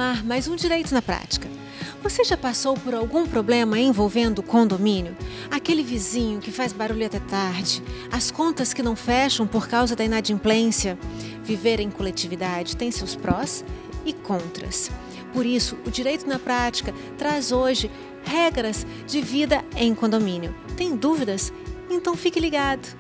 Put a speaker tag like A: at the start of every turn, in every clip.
A: ar mais um Direito na Prática. Você já passou por algum problema envolvendo o condomínio? Aquele vizinho que faz barulho até tarde, as contas que não fecham por causa da inadimplência? Viver em coletividade tem seus prós e contras. Por isso, o Direito na Prática traz hoje regras de vida em condomínio. Tem dúvidas? Então fique ligado!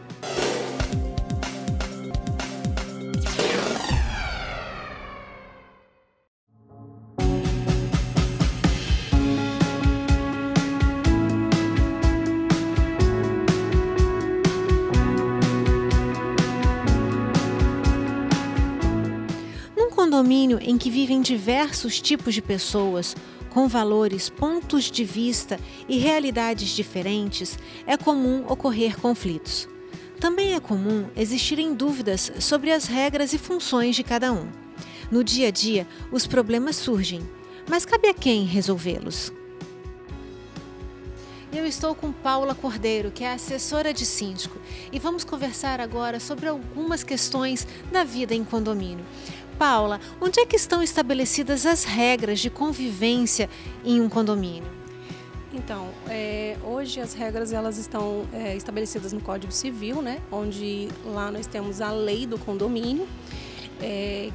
A: Condomínio em que vivem diversos tipos de pessoas, com valores, pontos de vista e realidades diferentes, é comum ocorrer conflitos. Também é comum existirem dúvidas sobre as regras e funções de cada um. No dia a dia, os problemas surgem, mas cabe a quem resolvê-los? Eu estou com Paula Cordeiro, que é assessora de síndico, e vamos conversar agora sobre algumas questões da vida em condomínio. Paula, onde é que estão estabelecidas as regras de convivência em um condomínio?
B: Então, hoje as regras elas estão estabelecidas no Código Civil, né? Onde lá nós temos a lei do condomínio,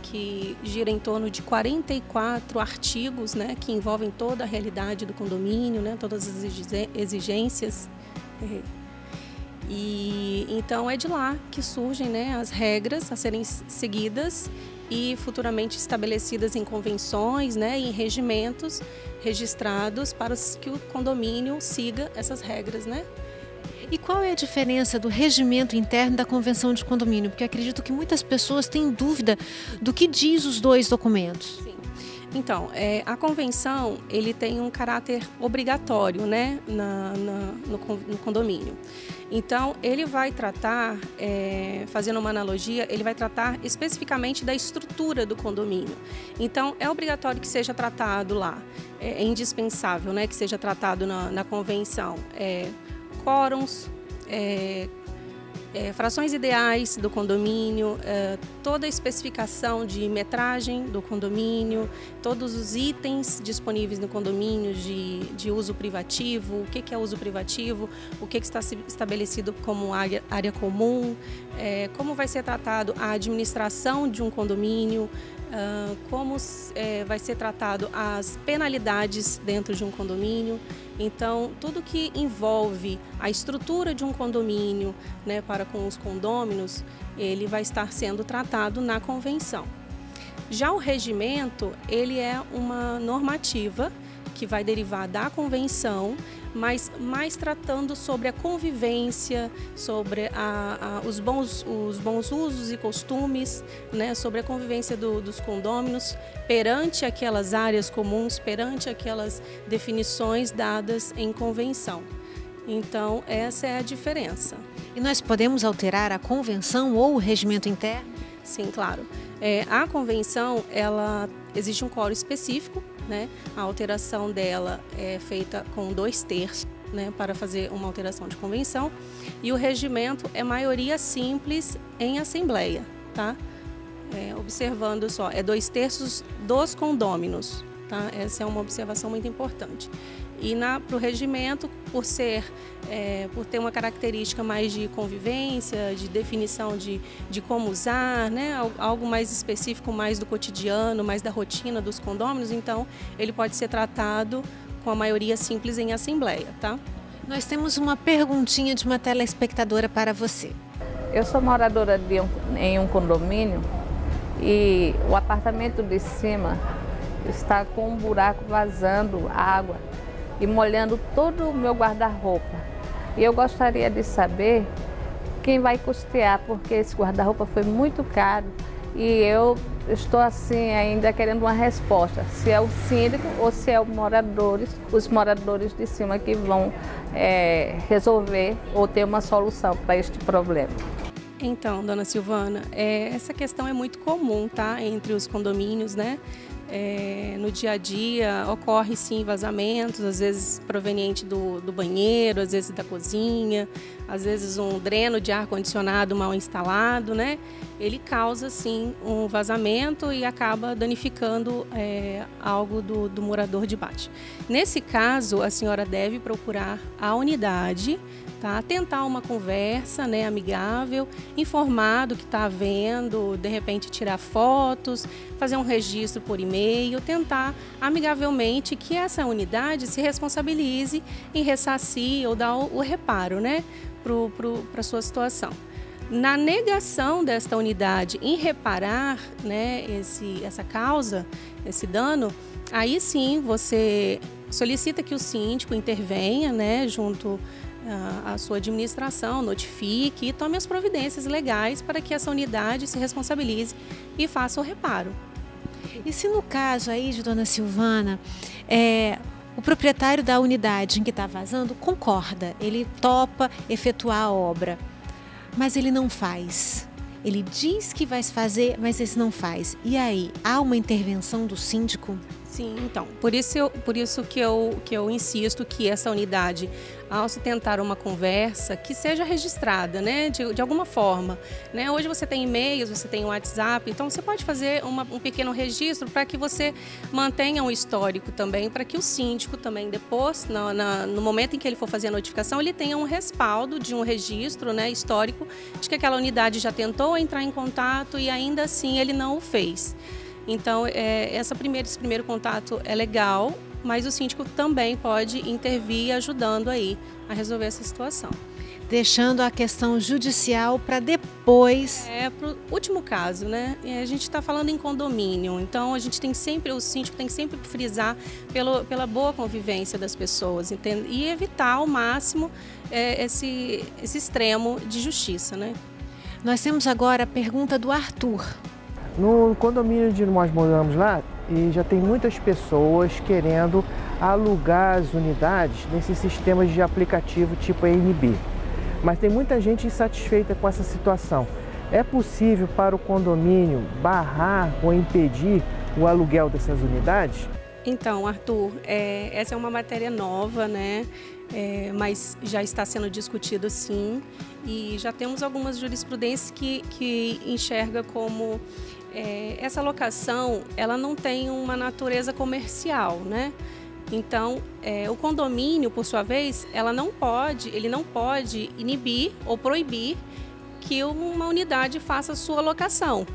B: que gira em torno de 44 artigos, né? Que envolvem toda a realidade do condomínio, né? Todas as exigências. E então é de lá que surgem, né, as regras a serem seguidas e futuramente estabelecidas em convenções, né, em regimentos registrados para que o condomínio siga essas regras, né?
A: E qual é a diferença do regimento interno da convenção de condomínio? Porque acredito que muitas pessoas têm dúvida do que diz os dois documentos.
B: Sim. Então, a convenção ele tem um caráter obrigatório, né, no condomínio. Então, ele vai tratar, fazendo uma analogia, ele vai tratar especificamente da estrutura do condomínio. Então, é obrigatório que seja tratado lá, é indispensável, né, que seja tratado na convenção, quórums, frações ideais do condomínio, toda a especificação de metragem do condomínio, todos os itens disponíveis no condomínio de uso privativo, o que é uso privativo, o que está estabelecido como área comum, como vai ser tratado a administração de um condomínio, como vai ser tratado as penalidades dentro de um condomínio. Então, tudo que envolve a estrutura de um condomínio, né, para com os condôminos, ele vai estar sendo tratado na convenção. Já o regimento, ele é uma normativa que vai derivar da convenção, mas mais tratando sobre a convivência, sobre os bons usos e costumes, né, sobre a convivência dos condôminos perante aquelas áreas comuns, perante aquelas definições dadas em convenção. Então, essa é a diferença.
A: E nós podemos alterar a convenção ou o regimento interno?
B: Sim, claro. A convenção, ela existe um quórum específico, né? A alteração dela é feita com 2/3, né, para fazer uma alteração de convenção. E o regimento é maioria simples em assembleia, tá? Observando só, é 2/3 dos condôminos, tá? Essa é uma observação muito importante. E para o regimento, por ter uma característica mais de convivência, de definição de como usar, né, algo mais específico, mais do cotidiano, mais da rotina dos condôminos, então ele pode ser tratado com a maioria simples em assembleia, tá?
A: Nós temos uma perguntinha de uma telespectadora para você.
C: Eu sou moradora em um condomínio e o apartamento de cima está com um buraco vazando água e molhando todo o meu guarda-roupa. E eu gostaria de saber quem vai custear, porque esse guarda-roupa foi muito caro e eu estou assim ainda querendo uma resposta, se é o síndico ou se é os moradores de cima que vão resolver ou ter uma solução para este problema.
B: Então, dona Silvana, essa questão é muito comum, tá, entre os condomínios, né? No dia a dia ocorre sim vazamentos, às vezes proveniente do banheiro, às vezes da cozinha, às vezes um dreno de ar-condicionado mal instalado, né? Ele causa, sim, um vazamento e acaba danificando algo do morador de baixo. Nesse caso, a senhora deve procurar a unidade, tá? Tentar uma conversa, né, amigável, informar do que está havendo, de repente tirar fotos, fazer um registro por e-mail, tentar amigavelmente que essa unidade se responsabilize em ressarcir ou dar o reparo, né, para a sua situação. Na negação desta unidade em reparar, né, essa causa, esse dano, aí sim você solicita que o síndico intervenha, né, junto à sua administração, notifique e tome as providências legais para que essa unidade se responsabilize e faça o reparo.
A: E se no caso aí de dona Silvana, o proprietário da unidade em que está vazando concorda, ele topa efetuar a obra, mas ele não faz. Ele diz que vai fazer, mas ele não faz. E aí, há uma intervenção do síndico?
B: Sim, então, por isso que eu insisto que essa unidade, ao se tentar uma conversa, que seja registrada, né, de alguma forma, né? Hoje você tem e-mails, você tem o WhatsApp, então você pode fazer um pequeno registro para que você mantenha um histórico também, para que o síndico também depois, no momento em que ele for fazer a notificação, ele tenha um respaldo de um registro, né, histórico de que aquela unidade já tentou entrar em contato e ainda assim ele não o fez. Então, esse primeiro contato é legal, mas o síndico também pode intervir ajudando aí a resolver essa situação.
A: Deixando a questão judicial para depois.
B: Para o último caso, né? A gente está falando em condomínio, então o síndico tem que sempre frisar pela boa convivência das pessoas, entende? E evitar ao máximo esse extremo de justiça, né?
A: Nós temos agora a pergunta do Arthur.
D: No condomínio onde nós moramos lá, e já tem muitas pessoas querendo alugar as unidades nesses sistemas de aplicativo tipo Airbnb. Mas tem muita gente insatisfeita com essa situação. É possível para o condomínio barrar ou impedir o aluguel dessas unidades?
B: Então, Arthur, essa é uma matéria nova, né? Mas já está sendo discutido sim, e já temos algumas jurisprudências que enxerga como essa locação, ela não tem uma natureza comercial, né? Então, o condomínio, por sua vez, ele não pode inibir ou proibir que uma unidade faça sua locação.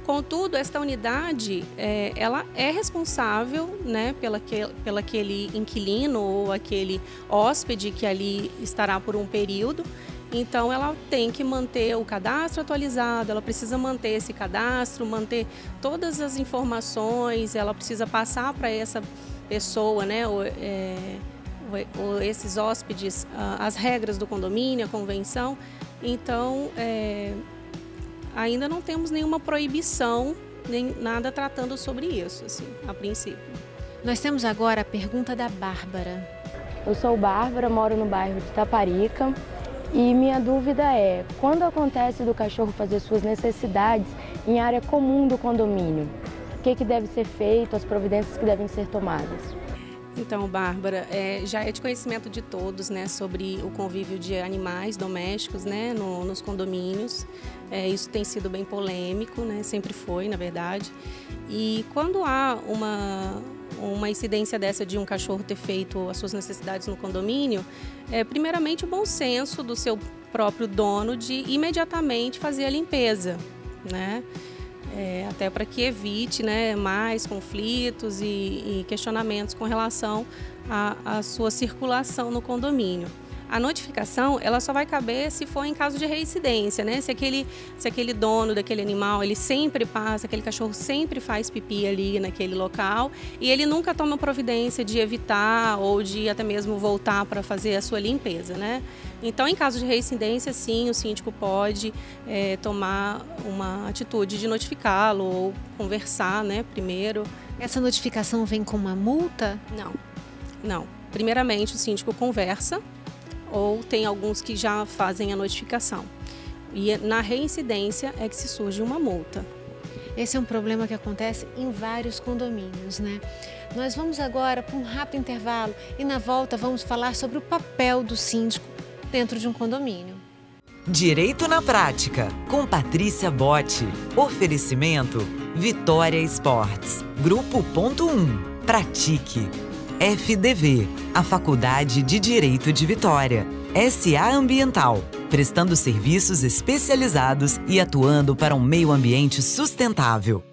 B: Contudo, esta unidade, ela é responsável, né, pelo aquele inquilino ou aquele hóspede que ali estará por um período. Então, ela tem que manter o cadastro atualizado, ela precisa manter esse cadastro, manter todas as informações, ela precisa passar para essa pessoa, né, ou esses hóspedes, as regras do condomínio, a convenção. Então, ainda não temos nenhuma proibição, nem nada tratando sobre isso, assim, a princípio.
A: Nós temos agora a pergunta da Bárbara.
E: Eu sou Bárbara, moro no bairro de Taparica e minha dúvida é, quando acontece do cachorro fazer suas necessidades em área comum do condomínio, o que deve ser feito, as providências que devem ser tomadas?
B: Então, Bárbara, já é de conhecimento de todos, né, sobre o convívio de animais domésticos, né, nos condomínios. Isso tem sido bem polêmico, né, sempre foi, na verdade. E quando há uma incidência dessa de um cachorro ter feito as suas necessidades no condomínio, primeiramente o bom senso do seu próprio dono de imediatamente fazer a limpeza, né? Até para que evite, né, mais conflitos e questionamentos com relação à sua circulação no condomínio. A notificação, ela só vai caber se for em caso de reincidência, né? Se aquele dono daquele animal, ele sempre passa, aquele cachorro sempre faz pipi ali naquele local e ele nunca toma providência de evitar ou de até mesmo voltar para fazer a sua limpeza, né? Então, em caso de reincidência, sim, o síndico pode tomar uma atitude de notificá-lo ou conversar, né, primeiro.
A: Essa notificação vem com uma multa?
B: Não. Primeiramente, o síndico conversa, ou tem alguns que já fazem a notificação. E na reincidência é que se surge uma multa.
A: Esse é um problema que acontece em vários condomínios, né? Nós vamos agora para um rápido intervalo e na volta vamos falar sobre o papel do síndico dentro de um condomínio.
F: Direito na Prática, com Patrícia Botti. Oferecimento Vitória Esportes. Grupo Ponto 1. Pratique. FDV, a Faculdade de Direito de Vitória. SA Ambiental, prestando serviços especializados e atuando para um meio ambiente sustentável.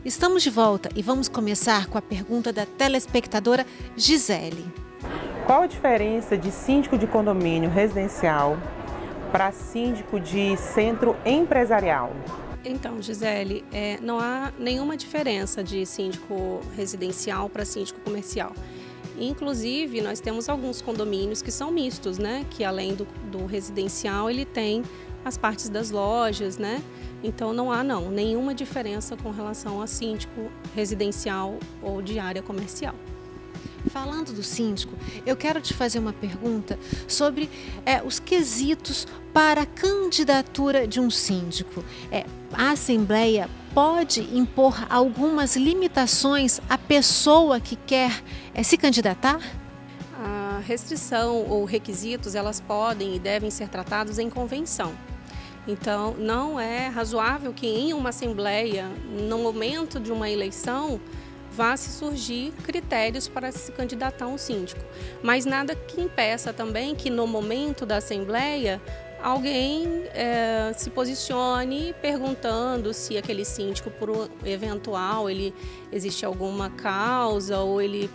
A: Estamos de volta e vamos começar com a pergunta da telespectadora Gisele.
G: Qual a diferença de síndico de condomínio residencial para síndico de centro empresarial?
B: Então, Gisele, não há nenhuma diferença de síndico residencial para síndico comercial. Inclusive, nós temos alguns condomínios que são mistos, né? Que além do residencial, ele tem as partes das lojas, né? Então não há nenhuma diferença com relação a síndico residencial ou de área comercial.
A: Falando do síndico, eu quero te fazer uma pergunta sobre os quesitos para a candidatura de um síndico. A Assembleia pode impor algumas limitações à pessoa que quer se candidatar?
B: A restrição ou requisitos, elas podem e devem ser tratados em convenção. Então, não é razoável que em uma Assembleia, no momento de uma eleição, vá se surgir critérios para se candidatar a um síndico. Mas nada que impeça também que no momento da Assembleia alguém se posicione perguntando se aquele síndico, por eventual, existe alguma causa ou ele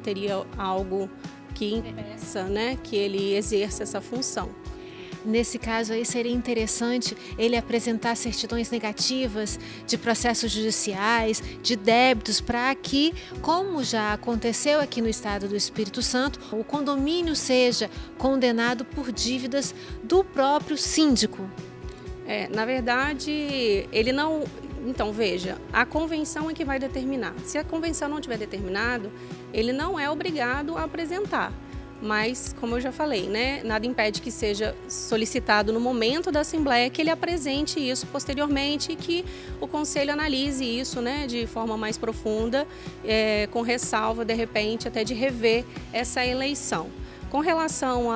B: teria algo que impeça que ele exerça essa função.
A: Nesse caso aí seria interessante ele apresentar certidões negativas de processos judiciais, de débitos, para que, como já aconteceu aqui no estado do Espírito Santo, o condomínio seja condenado por dívidas do próprio síndico.
B: Na verdade, ele não... Então, veja, a convenção é que vai determinar. Se a convenção não tiver determinado, ele não é obrigado a apresentar. Mas, como eu já falei, nada impede que seja solicitado no momento da Assembleia que ele apresente isso posteriormente e que o Conselho analise isso de forma mais profunda, com ressalva, de repente, até de rever essa eleição. Com relação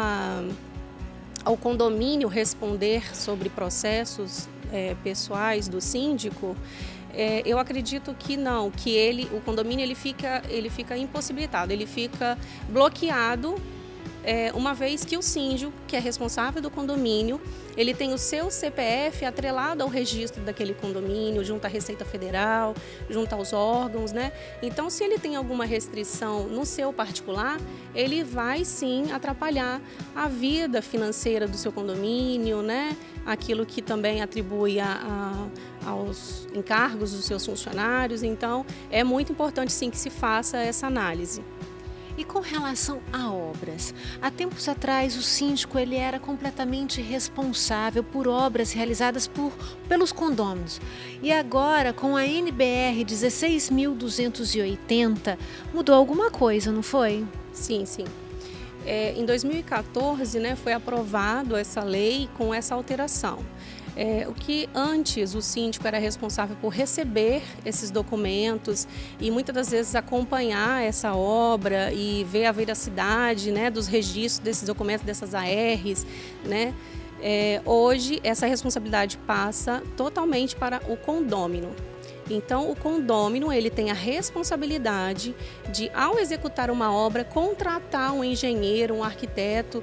B: ao condomínio responder sobre processos pessoais do síndico, eu acredito que não, que o condomínio ele fica impossibilitado, ele fica bloqueado, uma vez que o síndico, que é responsável do condomínio, ele tem o seu CPF atrelado ao registro daquele condomínio, junto à Receita Federal, junto aos órgãos, Então, se ele tem alguma restrição no seu particular, ele vai sim atrapalhar a vida financeira do seu condomínio, Aquilo que também atribui aos encargos dos seus funcionários. Então, é muito importante sim que se faça essa análise.
A: E com relação a obras, há tempos atrás o síndico ele era completamente responsável por obras realizadas pelos condôminos. E agora, com a NBR 16.280, mudou alguma coisa, não foi?
B: Sim, sim. Em 2014, foi aprovado essa lei com essa alteração. O que antes o síndico era responsável por receber esses documentos e muitas das vezes acompanhar essa obra e ver a veracidade dos registros desses documentos, dessas ARs, hoje essa responsabilidade passa totalmente para o condômino. Então, o condômino ele tem a responsabilidade de, ao executar uma obra, contratar um engenheiro, um arquiteto,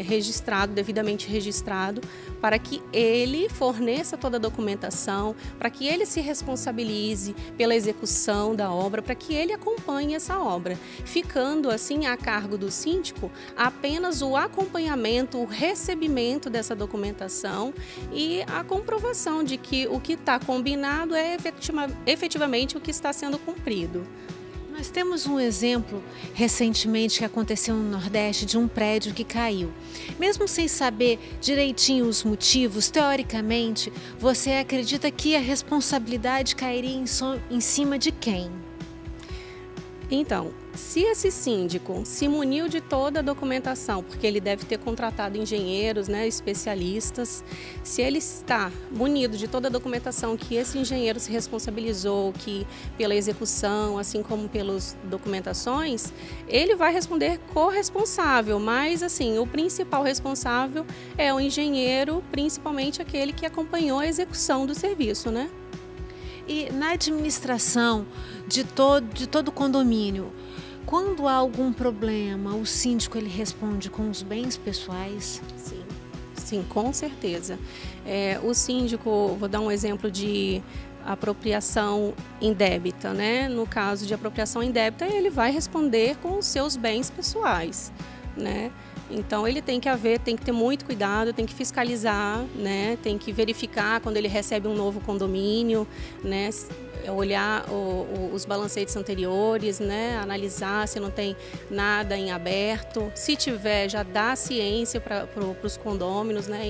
B: registrado, devidamente registrado, para que ele forneça toda a documentação, para que ele se responsabilize pela execução da obra, para que ele acompanhe essa obra, ficando assim a cargo do síndico apenas o acompanhamento, o recebimento dessa documentação e a comprovação de que o que está combinado é efetivamente o que está sendo cumprido.
A: Nós temos um exemplo recentemente que aconteceu no Nordeste de um prédio que caiu. Mesmo sem saber direitinho os motivos, teoricamente, você acredita que a responsabilidade cairia em cima de quem?
B: Então, se esse síndico se muniu de toda a documentação, porque ele deve ter contratado engenheiros, né, especialistas, se ele está munido de toda a documentação que esse engenheiro se responsabilizou que pela execução, assim como pelas documentações, ele vai responder corresponsável, mas assim, o principal responsável é o engenheiro, principalmente aquele que acompanhou a execução do serviço, né?
A: E na administração de todo o condomínio, quando há algum problema, o síndico ele responde com os bens pessoais?
B: Sim, sim, com certeza. O síndico, vou dar um exemplo de apropriação indébita, né? No caso de apropriação indébita, ele vai responder com os seus bens pessoais, né? Então ele tem que ter muito cuidado, tem que fiscalizar, né? Tem que verificar quando ele recebe um novo condomínio, né? Olhar os balancetes anteriores, né? Analisar se não tem nada em aberto. Se tiver, já dá ciência para os condôminos, né?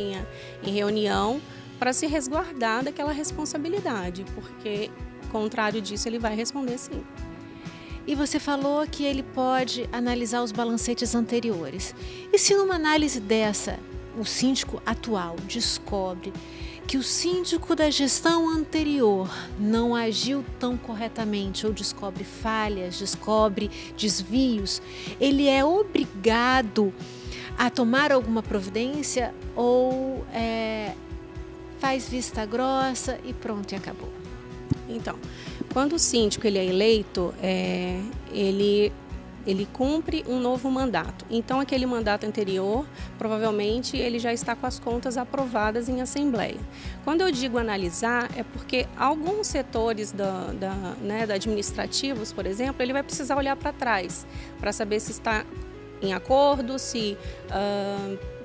B: Em reunião, para se resguardar daquela responsabilidade, porque contrário disso ele vai responder sim.
A: E você falou que ele pode analisar os balancetes anteriores. E se numa análise dessa, o síndico atual descobre que o síndico da gestão anterior não agiu tão corretamente, ou descobre falhas, descobre desvios, ele é obrigado a tomar alguma providência ou faz vista grossa e pronto, e acabou?
B: Então, quando o síndico ele é eleito, ele cumpre um novo mandato. Então, aquele mandato anterior, provavelmente, ele já está com as contas aprovadas em assembleia. Quando eu digo analisar, é porque alguns setores da administrativos, por exemplo, ele vai precisar olhar para trás, para saber se está em acordo, se,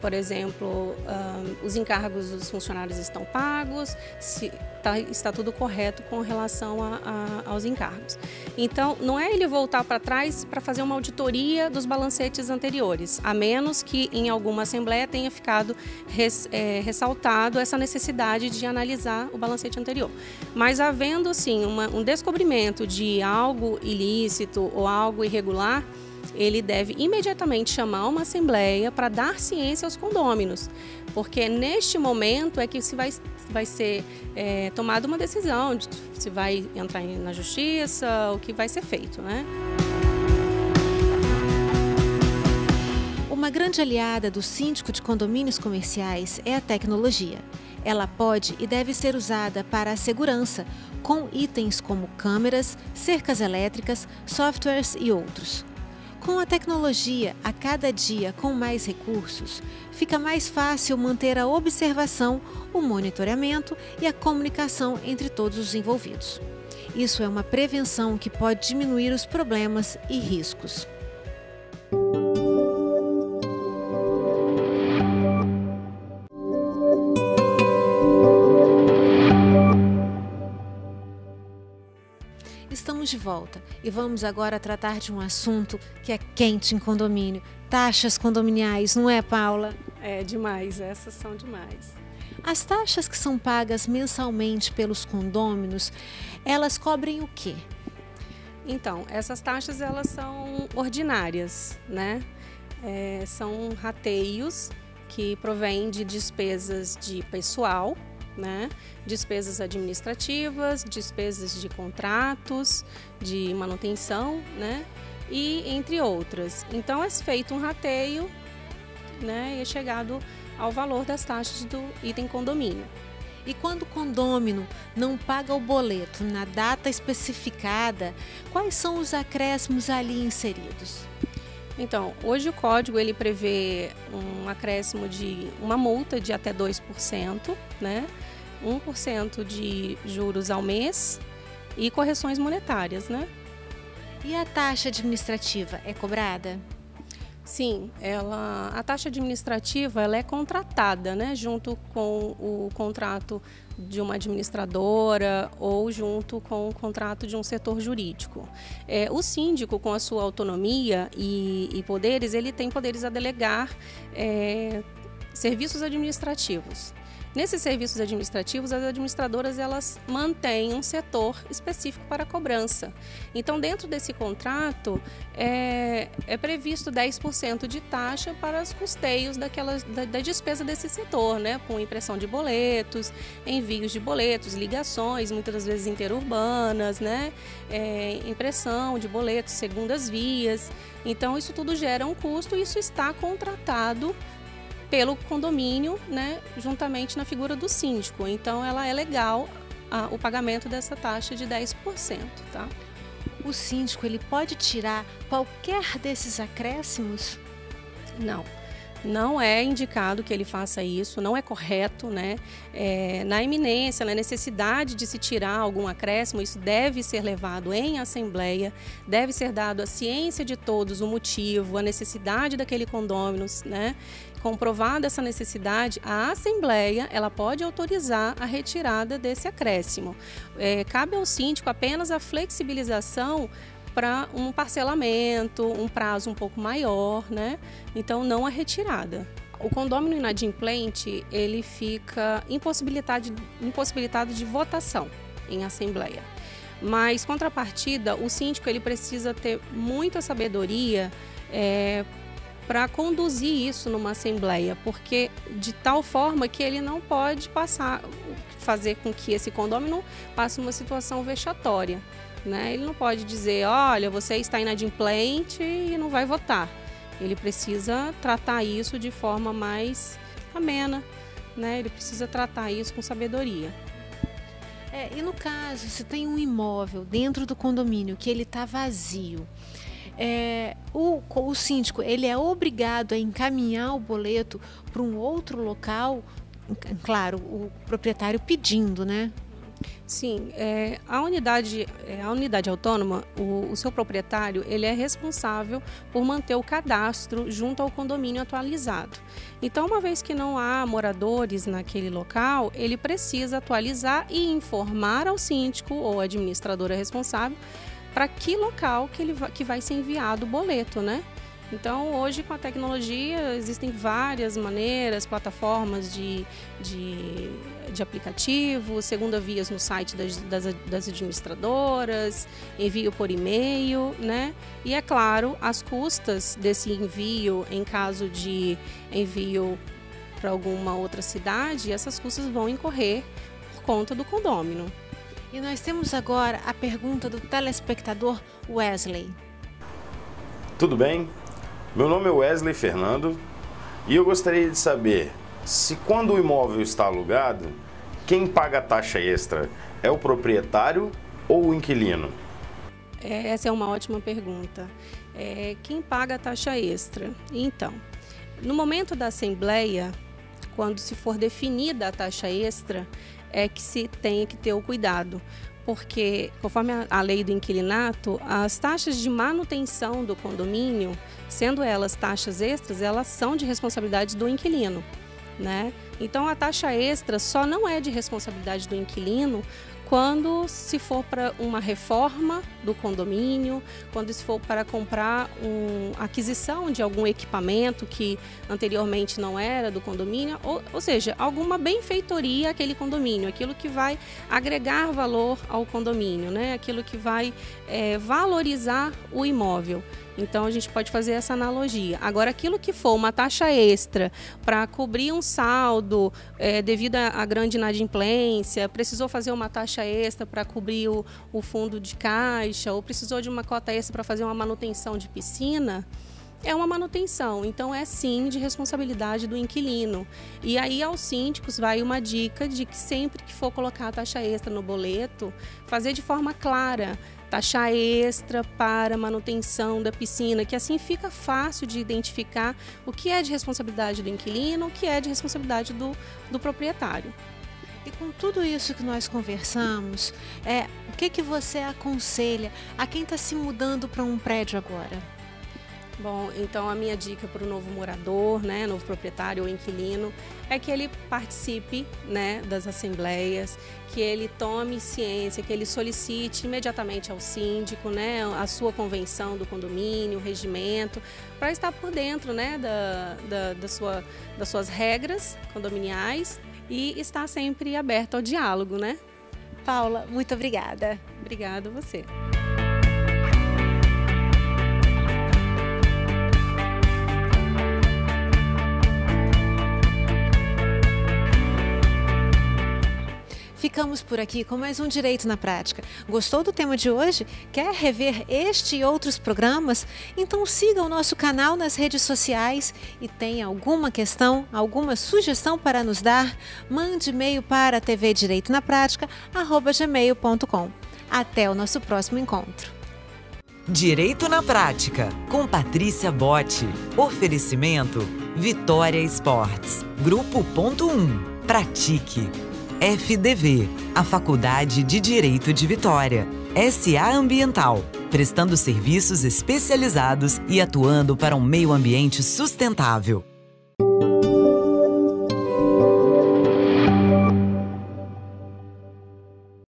B: por exemplo, os encargos dos funcionários estão pagos, se está tudo correto com relação aos encargos. Então, não é ele voltar para trás para fazer uma auditoria dos balancetes anteriores, a menos que em alguma assembleia tenha ficado ressaltado essa necessidade de analisar o balancete anterior. Mas havendo, sim, um descobrimento de algo ilícito ou algo irregular, ele deve imediatamente chamar uma assembleia para dar ciência aos condôminos, porque neste momento é que vai ser tomada uma decisão de se vai entrar na justiça, o que vai ser feito, né?
A: Uma grande aliada do síndico de condomínios comerciais é a tecnologia. Ela pode e deve ser usada para a segurança, com itens como câmeras, cercas elétricas, softwares e outros. Com a tecnologia, a cada dia com mais recursos, fica mais fácil manter a observação, o monitoramento e a comunicação entre todos os envolvidos. Isso é uma prevenção que pode diminuir os problemas e riscos. Estamos de volta e vamos agora tratar de um assunto que é quente em condomínio, taxas condominiais, não é, Paula?
B: É demais, essas são demais.
A: As taxas que são pagas mensalmente pelos condôminos, elas cobrem o quê?
B: Então, essas taxas elas são ordinárias, né? São rateios que provêm de despesas de pessoal, né? Despesas administrativas, despesas de contratos, de manutenção, né? E entre outras. Então é feito um rateio, né? E é chegado ao valor das taxas do item condomínio.
A: E quando o condômino não paga o boleto na data especificada, quais são os acréscimos ali inseridos?
B: Então, hoje o código ele prevê um acréscimo de uma multa de até 2%, né? 1% de juros ao mês e correções monetárias, né?
A: E a taxa administrativa é cobrada?
B: Sim, a taxa administrativa ela é contratada, né? Junto com o contrato de uma administradora ou junto com o contrato de um setor jurídico. O síndico, com a sua autonomia e poderes, ele tem poderes a delegar serviços administrativos. Nesses serviços administrativos, as administradoras elas mantêm um setor específico para a cobrança. Então, dentro desse contrato, é previsto 10% de taxa para os custeios da despesa desse setor, né? Com impressão de boletos, envios de boletos, ligações, muitas das vezes interurbanas, né? Impressão de boletos, segundas vias. Então, isso tudo gera um custo e isso está contratado pelo condomínio, né, juntamente na figura do síndico. Então, ela é legal o pagamento dessa taxa de 10%, tá?
A: O síndico, ele pode tirar qualquer desses acréscimos?
B: Não. Não é indicado que ele faça isso, não é correto, né? Na iminência, na necessidade de se tirar algum acréscimo, isso deve ser levado em assembleia, deve ser dado à ciência de todos o motivo, a necessidade daquele condômino, né? Comprovada essa necessidade, a assembleia ela pode autorizar a retirada desse acréscimo. Cabe ao síndico apenas a flexibilização para um parcelamento, um prazo um pouco maior, né? Então, não a retirada. O condômino inadimplente, ele fica impossibilitado de votação em assembleia. Mas, contrapartida, o síndico ele precisa ter muita sabedoria para conduzir isso numa assembleia, porque de tal forma que ele não pode fazer com que esse condômino passe uma situação vexatória. Né? Ele não pode dizer, olha, você está inadimplente e não vai votar. Ele precisa tratar isso de forma mais amena, né? Ele precisa tratar isso com sabedoria.
A: E no caso, se tem um imóvel dentro do condomínio que ele está vazio, o síndico ele é obrigado a encaminhar o boleto para um outro local, claro, o proprietário pedindo, né?
B: Sim, a unidade autônoma, o seu proprietário, ele é responsável por manter o cadastro junto ao condomínio atualizado. Então, uma vez que não há moradores naquele local, ele precisa atualizar e informar ao síndico ou administradora responsável para que local que vai ser enviado o boleto, né? Então, hoje, com a tecnologia, existem várias maneiras, plataformas de aplicativo, segunda vias no site das administradoras, envio por e-mail, né? E, é claro, as custas desse envio, em caso de envio para alguma outra cidade, essas custas vão incorrer por conta do condômino.
A: E nós temos agora a pergunta do telespectador Wesley.
H: Tudo bem? Meu nome é Wesley Fernando e eu gostaria de saber se quando o imóvel está alugado, quem paga a taxa extra é o proprietário ou o inquilino?
B: Essa é uma ótima pergunta. Quem paga a taxa extra? Então, no momento da assembleia, quando se for definida a taxa extra, é que se tem que ter o cuidado. Porque, conforme a lei do inquilinato, as taxas de manutenção do condomínio, sendo elas taxas extras, elas são de responsabilidade do inquilino, né? Então, a taxa extra só não é de responsabilidade do inquilino quando se for para uma reforma do condomínio, quando se for para comprar aquisição de algum equipamento que anteriormente não era do condomínio, ou seja, alguma benfeitoria àquele condomínio, aquilo que vai agregar valor ao condomínio, né? Aquilo que vai valorizar o imóvel. Então, a gente pode fazer essa analogia. Agora, aquilo que for uma taxa extra para cobrir um saldo devido à grande inadimplência, precisou fazer uma taxa extra para cobrir o fundo de caixa, ou precisou de uma cota extra para fazer uma manutenção de piscina, é uma manutenção. Então, é sim de responsabilidade do inquilino. E aí, aos síndicos, vai uma dica de que sempre que for colocar a taxa extra no boleto, fazer de forma clara. Taxa extra para manutenção da piscina, que assim fica fácil de identificar o que é de responsabilidade do inquilino, o que é de responsabilidade do proprietário.
A: E com tudo isso que nós conversamos, o que você aconselha a quem está se mudando para um prédio agora?
B: Bom, então a minha dica para o novo morador, né, novo proprietário ou inquilino, é que ele participe, né, das assembleias, que ele tome ciência, que ele solicite imediatamente ao síndico, né, a sua convenção do condomínio, o regimento, para estar por dentro, né, das suas regras condominiais. e está sempre aberto ao diálogo, né?
A: Paula, muito obrigada.
B: Obrigada a você.
A: Ficamos por aqui com mais um Direito na Prática. Gostou do tema de hoje? Quer rever este e outros programas? Então siga o nosso canal nas redes sociais e tem alguma questão, alguma sugestão para nos dar? Mande e-mail para tvdireitonapratica@gmail.com. Até o nosso próximo encontro.
F: Direito na Prática, com Patrícia Botti. Oferecimento Vitória Esportes. Grupo Ponto 1. Pratique. FDV, a Faculdade de Direito de Vitória. SA Ambiental, prestando serviços especializados e atuando para um meio ambiente sustentável.